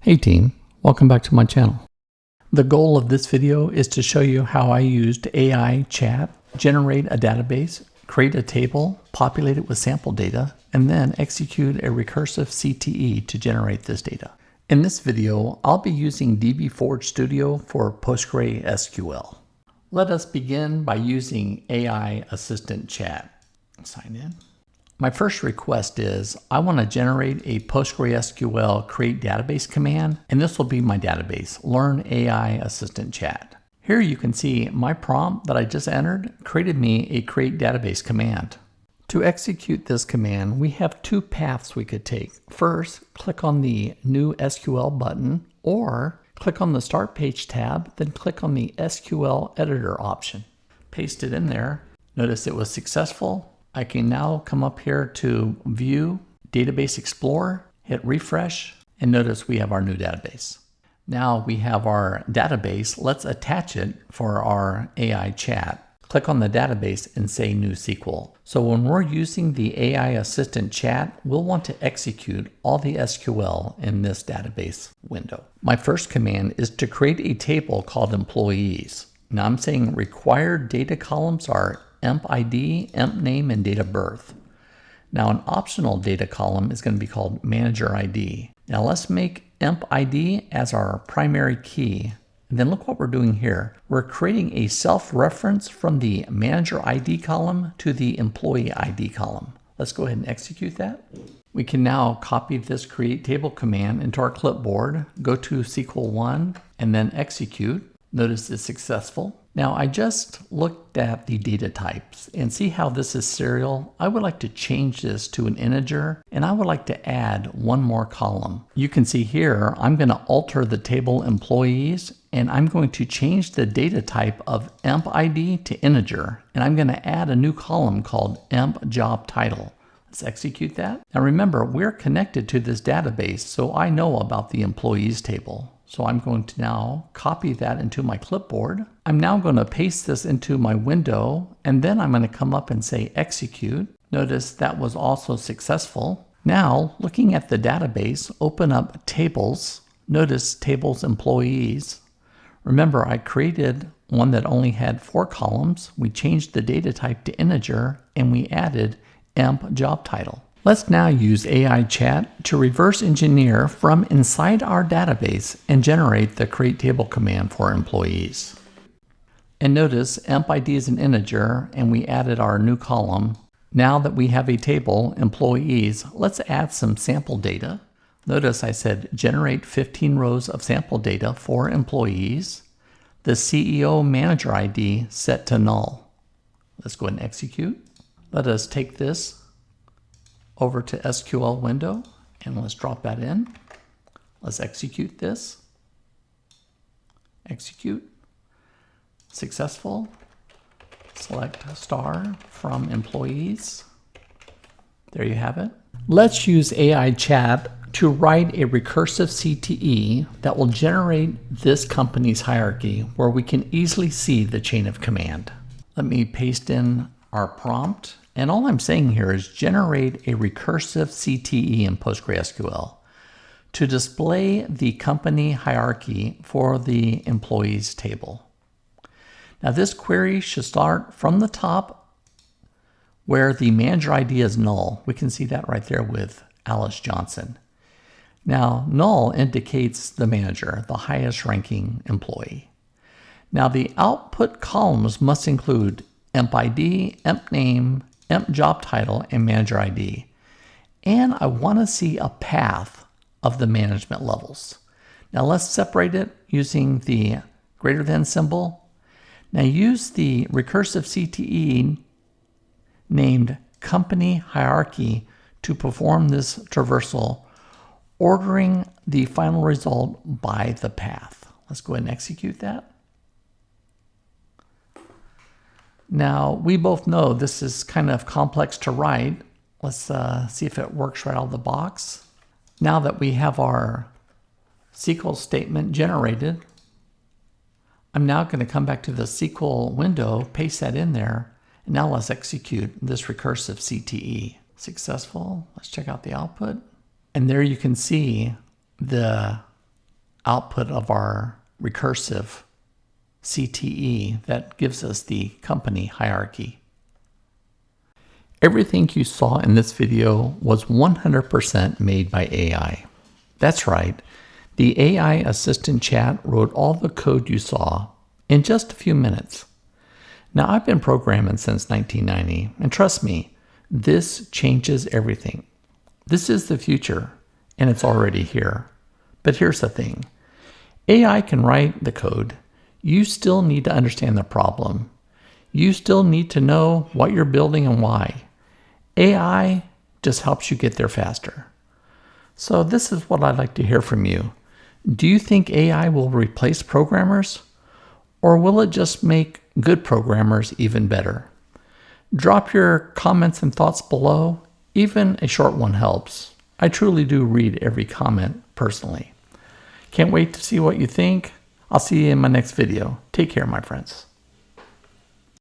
Hey team, welcome back to my channel. The goal of this video is to show you how I used AI chat, generate a database, create a table, populate it with sample data, and then execute a recursive CTE to generate this data. In this video, I'll be using dbForge Studio for PostgreSQL. Let us begin by using AI Assistant Chat. Sign in. My first request is I want to generate a PostgreSQL create database command, and this will be my database, Learn AI Assistant Chat. Here you can see my prompt that I just entered created me a create database command. To execute this command, we have two paths we could take. First, click on the New SQL button, or click on the Start Page tab, then click on the SQL Editor option. Paste it in there. Notice it was successful. I can now come up here to View, Database Explorer, hit Refresh, and notice we have our new database. Now we have our database. Let's attach it for our AI chat. Click on the database and say New SQL. So when we're using the AI Assistant Chat, we'll want to execute all the SQL in this database window. My first command is to create a table called employees. Now I'm saying required data columns are emp ID, emp name, and date of birth. Now an optional data column is going to be called manager ID. Now let's make emp ID as our primary key. And then look what we're doing here. We're creating a self-reference from the manager ID column to the employee ID column. Let's go ahead and execute that. We can now copy this create table command into our clipboard, go to SQL 1, and then execute. Notice it's successful. Now I just looked at the data types and see how this is serial. I would like to change this to an integer, and I would like to add one more column. You can see here I'm going to alter the table employees, and I'm going to change the data type of emp ID to integer, and I'm going to add a new column called emp job title. Let's execute that. Now remember, we're connected to this database, so I know about the employees table. So I'm going to now copy that into my clipboard. I'm now going to paste this into my window, and then I'm going to come up and say execute. Notice that was also successful. Now, looking at the database, open up tables. Notice tables employees. Remember, I created one that only had 4 columns. We changed the data type to integer, and we added emp job title. Let's now use AI chat to reverse engineer from inside our database and generate the create table command for employees. And notice emp ID is an integer, and we added our new column. Now that we have a table, employees, let's add some sample data. Notice I said generate 15 rows of sample data for employees. The CEO manager ID set to null. Let's go ahead and execute. Let us take this over to SQL window, and let's drop that in. Let's execute this. Execute. Successful. Select star from employees. There you have it. Let's use AI chat to write a recursive CTE that will generate this company's hierarchy where we can easily see the chain of command. Let me paste in our prompt. And all I'm saying here is generate a recursive CTE in PostgreSQL to display the company hierarchy for the employees table. Now this query should start from the top where the manager ID is null. We can see that right there with Alice Johnson. Now null indicates the manager, the highest ranking employee. Now the output columns must include emp ID, emp name, emp job title, and manager ID. And I want to see a path of the management levels. Now let's separate it using the greater than symbol. Now use the recursive CTE named company hierarchy to perform this traversal, ordering the final result by the path. Let's go ahead and execute that. Now, we both know this is kind of complex to write. Let's see if it works right out of the box. Now that we have our SQL statement generated, I'm now going to come back to the SQL window, paste that in there, and now let's execute this recursive CTE. Successful. Let's check out the output. And there you can see the output of our recursive CTE that gives us the company hierarchy. Everything you saw in this video was 100% made by AI. That's right, the AI assistant chat wrote all the code you saw in just a few minutes. Now, I've been programming since 1990, and trust me, this changes everything. This is the future, and it's already here. But here's the thing. AI can write the code. You still need to understand the problem. You still need to know what you're building and why. AI just helps you get there faster. So this is what I'd like to hear from you. Do you think AI will replace programmers? Or will it just make good programmers even better? Drop your comments and thoughts below. Even a short one helps. I truly do read every comment personally. Can't wait to see what you think. I'll see you in my next video. Take care, my friends.